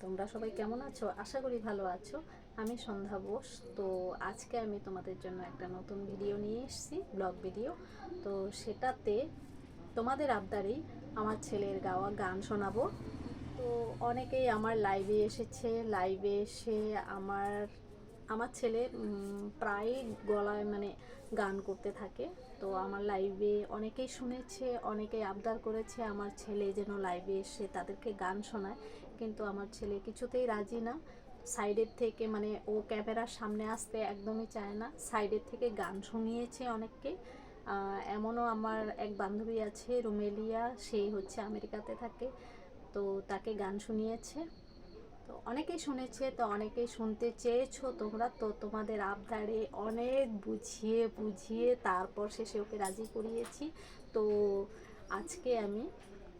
তোমরা সবাই কেমন আছো? আশা করি ভালো আছো। আমি সন্ধ্যা বোস। তো আজকে আমি তোমাদের জন্য একটা নতুন ভিডিও নিয়ে এসেছি, ব্লগ ভিডিও। তো সেটাতে তোমাদের আবদারেই আমার ছেলের গাওয়া গান শোনাবো। তো অনেকেই আমার লাইভে এসেছে, লাইভে এসে আমার আমার ছেলে প্রায় গলায় মানে গান করতে থাকে। তো আমার লাইভে অনেকেই শুনেছে, অনেকেই আবদার করেছে আমার ছেলে যেন লাইভে এসে তাদেরকে গান শোনায়, কিন্তু আমার ছেলে কিছুতেই রাজি না। সাইডের থেকে মানে ও ক্যামেরার সামনে আসতে একদমই চায় না, সাইডের থেকে গান শুনিয়েছে অনেককে। এমনও আমার এক বান্ধবী আছে রুমেলিয়া, সেই হচ্ছে আমেরিকাতে থাকে, তো তাকে গান শুনিয়েছে। তো অনেকেই শুনেছে, তো অনেকেই শুনতে চেয়েছো তোমরা, তো তোমাদের আবদারে অনেক বুঝিয়ে বুঝিয়ে তারপর শেষে ওকে রাজি করিয়েছি। তো আজকে আমি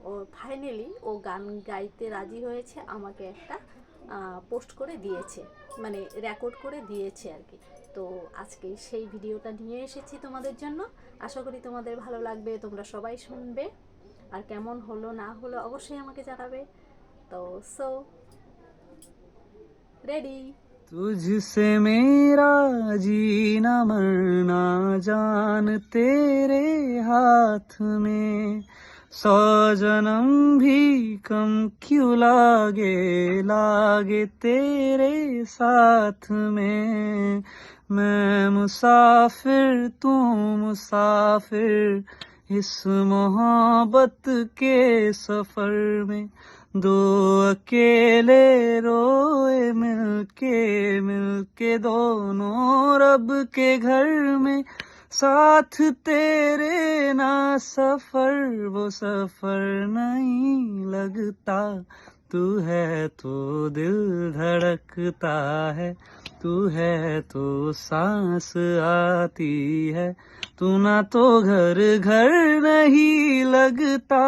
ও ফাইনালি ও গান গাইতে রাজি হয়েছে, আমাকে একটা পোস্ট করে দিয়েছে, মানে রেকর্ড করে দিয়েছে আর কি। তো আজকে সেই ভিডিওটা নিয়ে এসেছি তোমাদের জন্য। আশা করি তোমাদের ভালো লাগবে, তোমরা সবাই শুনবে, আর কেমন হলো না হলো অবশ্যই আমাকে জানাবে। তো সো रेडी। तुझसे मेरा जीना मरना जान तेरे हाथ में, 100 जन्म भी कम क्यों लागे लागे तेरे साथ में। मैं मुसाफिर तू मुसाफिर इस मोहब्बत के सफर में, दो अकेले रोए मिलके मिलके दोनों रब के घर में, साथ तेरे ना सफर वो सफर नहीं लगता। तू है तो दिल धड़कता है, तू है तो सांस आती है, तू ना तो घर घर नहीं लगता,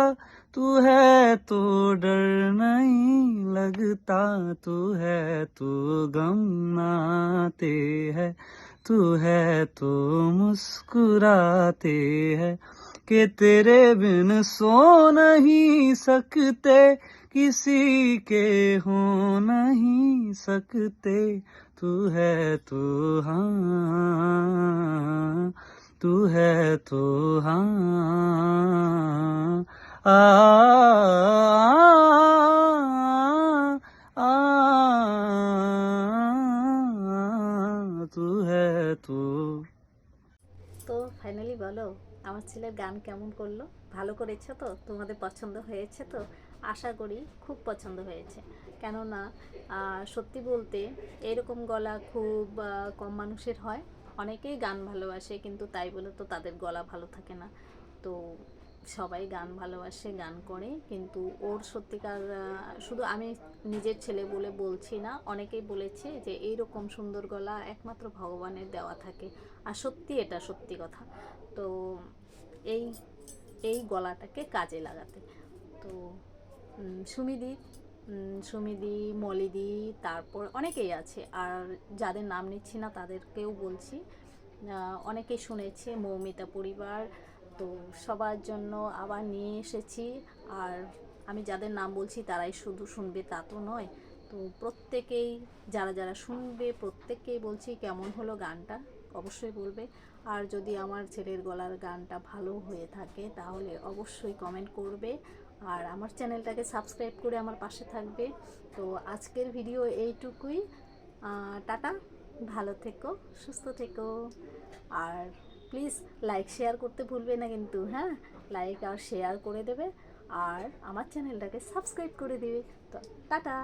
तू है तो डर नहीं लगता, तू है तो गम नाते है, तू है तो मुस्कुराते हैं, कि तेरे बिन सो नहीं सकते, किसी के हो नहीं सकते। तू है तो हाँ, तू है तो हाँ, आ, आ, तू है तो। তো ফাইনালি বলো, আমার ছেলের গান কেমন করলো? ভালো করেছো তো? তোমাদের পছন্দ হয়েছে তো? আশা করি খুব পছন্দ হয়েছে। কেননা সত্যি বলতে এরকম গলা খুব কম মানুষের হয়। অনেকেই গান ভালোবাসে, কিন্তু তাই বলে তো তাদের গলা ভালো থাকে না। তো সবাই গান ভালোবাসে, গান করে, কিন্তু ওর সত্যিকার শুধু আমি নিজের ছেলে বলে বলছি না, অনেকেই বলেছে যে এইরকম সুন্দর গলা একমাত্র ভগবানের দেওয়া থাকে। আর সত্যি এটা সত্যি কথা। তো এই এই গলাটাকে কাজে লাগাতে, তো সুমিদি, সুমিদি, মলিদি, তারপর অনেকেই আছে, আর যাদের নাম নিচ্ছি না তাদেরকেও বলছি। অনেকেই শুনেছে, মৌমিতা পরিবার, তো সবার জন্য আবার নিয়ে এসেছি। আর আমি যাদের নাম বলছি তারাই শুধু শুনবে তা তো নয়, তো প্রত্যেকেই যারা যারা শুনবে প্রত্যেককেই বলছি কেমন হলো গানটা অবশ্যই বলবে। আর যদি আমার ছেলের গলার গানটা ভালো হয়ে থাকে তাহলে অবশ্যই কমেন্ট করবে, আর আমার চ্যানেলটাকে সাবস্ক্রাইব করে আমার পাশে থাকবে। তো আজকের ভিডিও এইটুকুই। টাটা, ভালো থেকো, সুস্থ থেকো, আর প্লিজ লাইক শেয়ার করতে ভুলবে না কিন্তু, হ্যাঁ, লাইক আর শেয়ার করে দেবে, আর আমার চ্যানেলটাকে সাবস্ক্রাইব করে দেবে। তো টাটা।